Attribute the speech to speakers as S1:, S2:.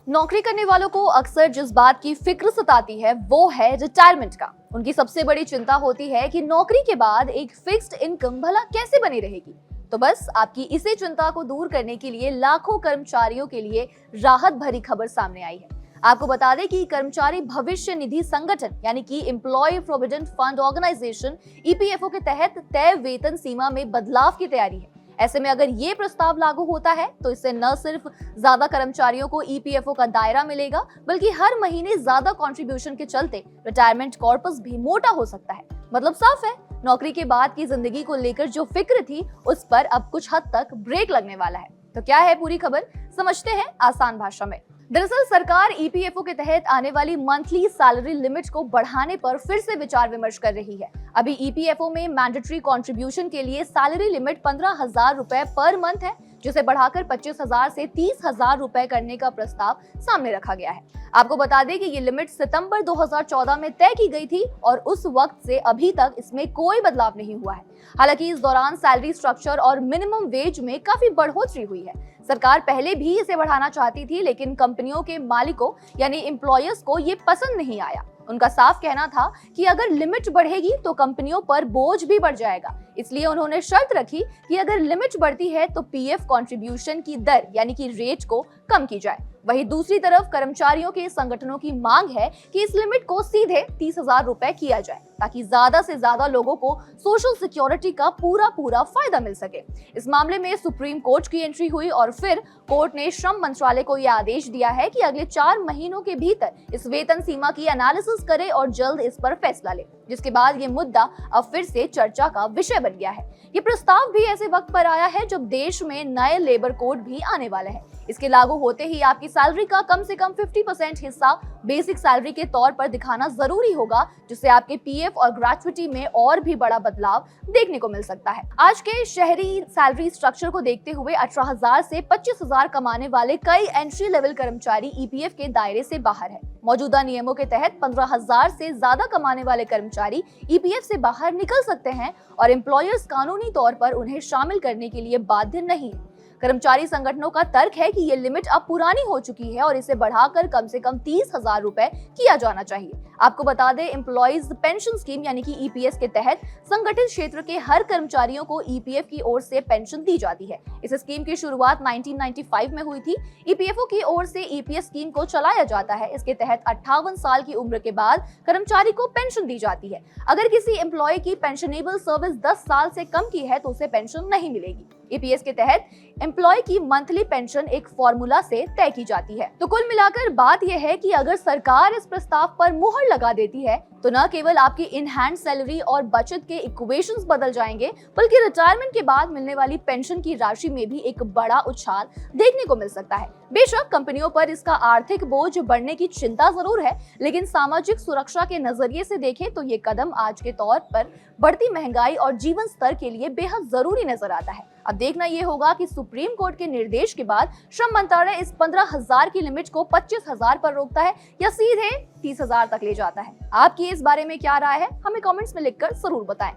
S1: नौकरी करने वालों को अक्सर जिस बात की फिक्र सताती है वो है रिटायरमेंट का। उनकी सबसे बड़ी चिंता होती है कि नौकरी के बाद एक फिक्स्ड इनकम भला कैसे बनी रहेगी। तो बस आपकी इसी चिंता को दूर करने के लिए लाखों कर्मचारियों के लिए राहत भरी खबर सामने आई है। आपको बता दें कि कर्मचारी भविष्य निधि संगठन यानी कि employee provident fund organisation EPFO के तहत तय वेतन सीमा में बदलाव की तैयारी है। ऐसे में अगर ये प्रस्ताव लागू होता है तो इससे न सिर्फ ज्यादा कर्मचारियों को ईपीएफओ का दायरा मिलेगा, बल्कि हर महीने ज्यादा कंट्रीब्यूशन के चलते रिटायरमेंट कॉर्पस भी मोटा हो सकता है। मतलब साफ है, नौकरी के बाद की जिंदगी को लेकर जो फिक्र थी उस पर अब कुछ हद तक ब्रेक लगने वाला है। तो क्या है पूरी खबर, समझते हैं आसान भाषा में। दरअसल सरकार ईपीएफओ के तहत आने वाली मंथली सैलरी लिमिट को बढ़ाने पर फिर से विचार विमर्श कर रही है। अभी ईपीएफओ में मैंडेटरी कंट्रीब्यूशन के लिए सैलरी लिमिट 15,000 रुपए पर मंथ है, जिसे बढ़ाकर 25,000 से 30,000 रुपए करने का प्रस्ताव सामने रखा गया है। आपको बता दें कि ये लिमिट सितंबर 2014 में तय की गई थी और उस वक्त से अभी तक इसमें कोई बदलाव नहीं हुआ है। हालांकि इस दौरान सैलरी स्ट्रक्चर और मिनिमम वेज में काफी बढ़ोतरी हुई है। सरकार पहले भी इसे बढ़ाना चाहती थी, लेकिन कंपनियों के मालिकों यानी एम्प्लॉयर्स को ये पसंद नहीं आया। उनका साफ कहना था कि अगर लिमिट बढ़ेगी तो कंपनियों पर बोझ भी बढ़ जाएगा। इसलिए उन्होंने शर्त रखी कि अगर लिमिट बढ़ती है तो पीएफ कंट्रीब्यूशन की दर यानी कि रेट को कम की जाए। वहीं दूसरी तरफ कर्मचारियों के संगठनों की मांग है कि इस लिमिट को सीधे 30,000 रुपए किया जाए, ताकि ज्यादा से ज्यादा लोगों को सोशल सिक्योरिटी का पूरा फायदा मिल सके। इस मामले में सुप्रीम कोर्ट की एंट्री हुई और फिर कोर्ट ने श्रम मंत्रालय को यह आदेश दिया है कि अगले 4 महीनों के भीतर इस वेतन सीमा की एनालिसिस करे और जल्द इस पर फैसला ले, जिसके बाद ये मुद्दा अब फिर से चर्चा का विषय बन गया है। ये प्रस्ताव भी ऐसे वक्त पर आया है जब देश में नए लेबर कोड भी आने वाले हैं। इसके लागू होते ही आपकी सैलरी का कम से कम 50% हिस्सा बेसिक सैलरी के तौर पर दिखाना जरूरी होगा, जिससे आपके पीएफ और ग्रेच्युटी में और भी बड़ा बदलाव देखने को मिल सकता है। आज के शहरी सैलरी स्ट्रक्चर को देखते हुए 18,000 से 25,000 कमाने वाले कई एंट्री लेवल कर्मचारी ईपीएफ के दायरे से बाहर है। मौजूदा नियमों के तहत 15,000 से ज्यादा कमाने वाले कर्मचारी ईपीएफ से बाहर निकल सकते हैं और एम्प्लॉयर्स कानूनी तौर पर उन्हें शामिल करने के लिए बाध्य नहीं है। कर्मचारी संगठनों का तर्क है कि ये लिमिट अब पुरानी हो चुकी है और इसे बढ़ाकर कम से कम 30,000 रुपए किया जाना चाहिए। आपको बता दें, एम्प्लॉयज पेंशन स्कीम यानी कि ईपीएस के तहत संगठित क्षेत्र के हर कर्मचारियों को ईपीएफ की ओर से पेंशन दी जाती है। इस स्कीम की शुरुआत 1995 में हुई थी। ईपीएफओ की ओर से ईपीएस स्कीम को चलाया जाता है। इसके तहत 58 साल की उम्र के बाद कर्मचारी को पेंशन दी जाती है। अगर किसी एम्प्लॉय की पेंशनेबल सर्विस 10 साल से कम की है तो उसे पेंशन नहीं मिलेगी। ईपीएस के तहत एम्प्लॉय की मंथली पेंशन एक फॉर्मूला से तय की जाती है। तो कुल मिलाकर बात यह है कि अगर सरकार इस प्रस्ताव पर मुहर लगा देती है तो न केवल आपकी इन हैंड सैलरी और बचत के इक्वेशंस बदल जाएंगे, बल्कि रिटायरमेंट के बाद मिलने वाली पेंशन की राशि में भी एक बड़ा उछाल देखने को मिल सकता है। बेशक कंपनियों पर इसका आर्थिक बोझ बढ़ने की चिंता जरूर है, लेकिन सामाजिक सुरक्षा के नजरिए से देखें तो ये कदम आज के तौर पर बढ़ती महंगाई और जीवन स्तर के लिए बेहद जरूरी नजर आता है। अब देखना ये होगा कि सुप्रीम कोर्ट के निर्देश के बाद श्रम मंत्रालय इस 15,000 की लिमिट को 25,000 पर रोकता है या सीधे 30,000 तक ले जाता है। आपकी इस बारे में क्या राय है, हमें कमेंट्स में लिखकर जरूर बताएं।